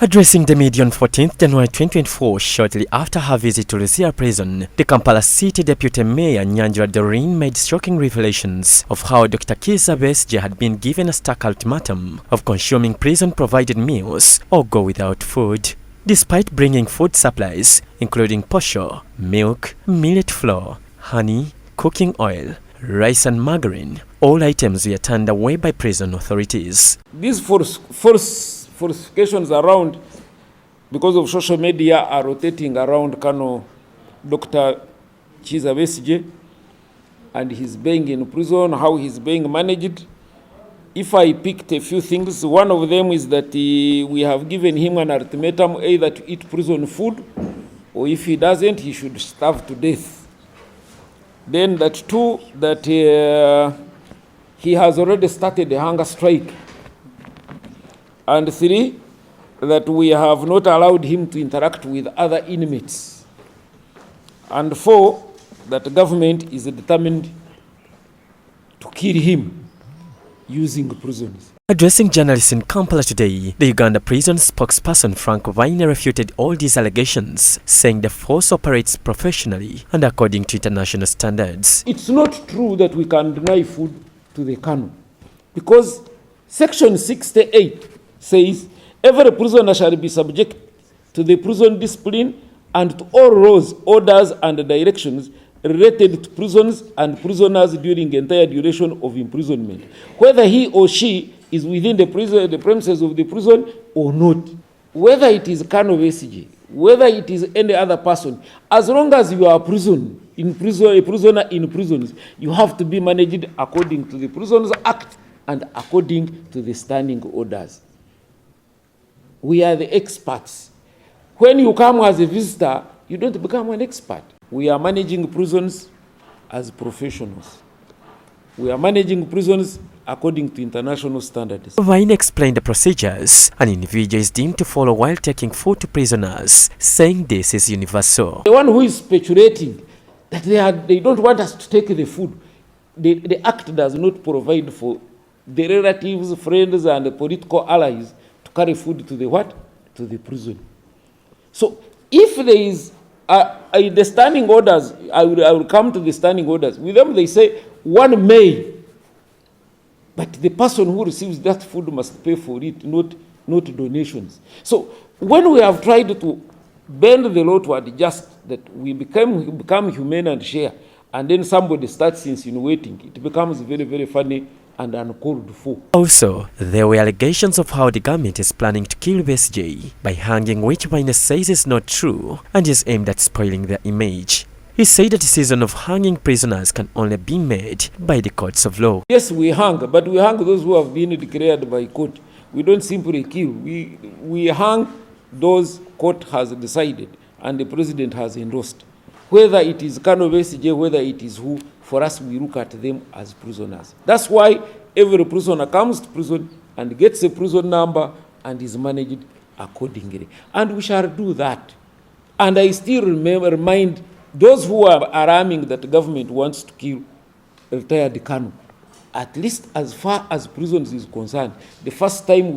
Addressing the media on 14th January 2024, shortly after her visit to Luzira Prison, the Kampala City Deputy Mayor Nyanjira Doreen made shocking revelations of how Dr. Kiiza Besigye had been given a stark ultimatum of consuming prison-provided meals or go without food. Despite bringing food supplies, including posho, milk, millet flour, honey, cooking oil, rice and margarine, all items were turned away by prison authorities. These falsifications around, because of social media, are rotating around Dr. Kiiza Besigye and his being in prison, how he's being managed. If I picked a few things, one of them is that we have given him an ultimatum either to eat prison food, or if he doesn't, he should starve to death. Then that two, that he has already started a hunger strike. And three, that we have not allowed him to interact with other inmates. And four, that the government is determined to kill him using prisons. Addressing journalists in Kampala today, the Uganda Prison spokesperson Frank Baine refuted all these allegations, saying the force operates professionally and according to international standards. It's not true that we can deny food to the Kanu, because Section 68 says every prisoner shall be subject to the prison discipline and to all laws, orders, and directions related to prisons and prisoners during the entire duration of imprisonment, whether he or she is within the premises of the prison or not. Whether it is Kiiza Besigye, whether it is any other person, as long as you are a prisoner in prisons, you have to be managed according to the Prisons Act and according to the standing orders. We are the experts. When you come as a visitor, you don't become an expert. We are managing prisons as professionals. We are managing prisons according to international standards. Baine explained the procedures an individual is deemed to follow while taking food to prisoners, saying this is universal. The one who is speculating that they don't want us to take the food, the act does not provide for the relatives, friends, and the political allies to carry food to the what? To the prison. So if there is the standing orders, I will come to the standing orders. With them they say one may, but the person who receives that food must pay for it, not donations. So when we have tried to bend the law to adjust that we become humane and share, and then somebody starts insinuating, it becomes very, very funny and uncalled for. Also, there were allegations of how the government is planning to kill Besigye by hanging, which Baine says is not true and is aimed at spoiling their image. He said the decision of hanging prisoners can only be made by the courts of law. Yes, we hang, but we hang those who have been declared by court. We don't simply kill. We hang those court has decided and the president has endorsed. Whether it is Kiiza Besigye, whether it is who, for us we look at them as prisoners. That's why every prisoner comes to prison and gets a prison number and is managed accordingly. And we shall do that. And I still remind those who are alarming that the government wants to kill retired Kanu, at least as far as prisons is concerned, the first time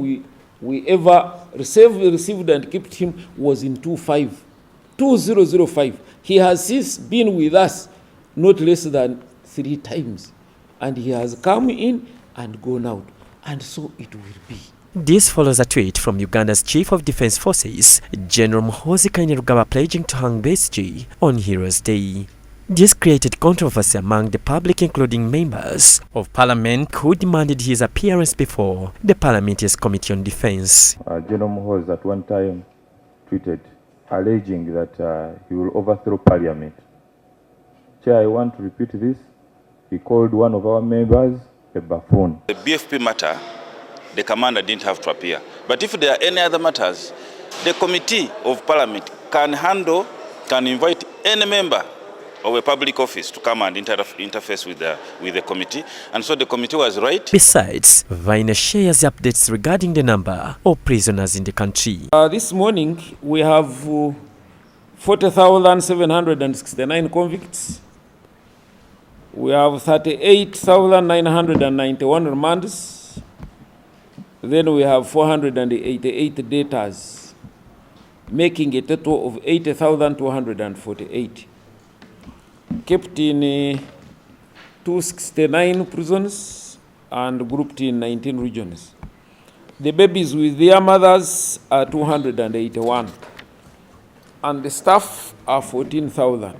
we ever received and kept him was in 2005. He has since been with us not less than 3 times, and he has come in and gone out, and so it will be. This follows a tweet from Uganda's Chief of Defense Forces, General Muhoozi Kainerugaba, pledging to hang Besigye on Heroes Day. This created controversy among the public, including members of Parliament who demanded his appearance before the Parliament's Committee on Defense. General Muhoozi at one time tweeted alleging that he will overthrow Parliament. Chair, I want to repeat this. He called one of our members a buffoon. The BFP matter, the commander didn't have to appear. But if there are any other matters, the Committee of Parliament can invite any member of a public office to come and interface with the committee. And so the committee was right. Besides, Baine shares updates regarding the number of prisoners in the country. This morning, we have 40,769 convicts. We have 38,991 remands. Then we have 488 debtors, making a total of 80,248. Kept in 269 prisons and grouped in 19 regions. The babies with their mothers are 281, and the staff are 14,000.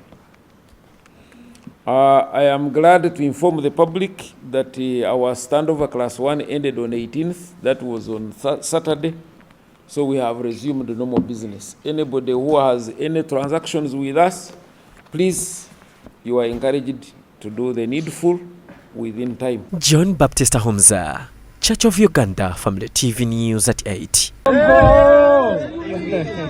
I am glad to inform the public that our standover class 1 ended on 18th. That was on Saturday. So we have resumed normal business. Anybody who has any transactions with us, please, you are encouraged to do the needful within time. John Baptista Homza, Church of Uganda Family TV News at 8.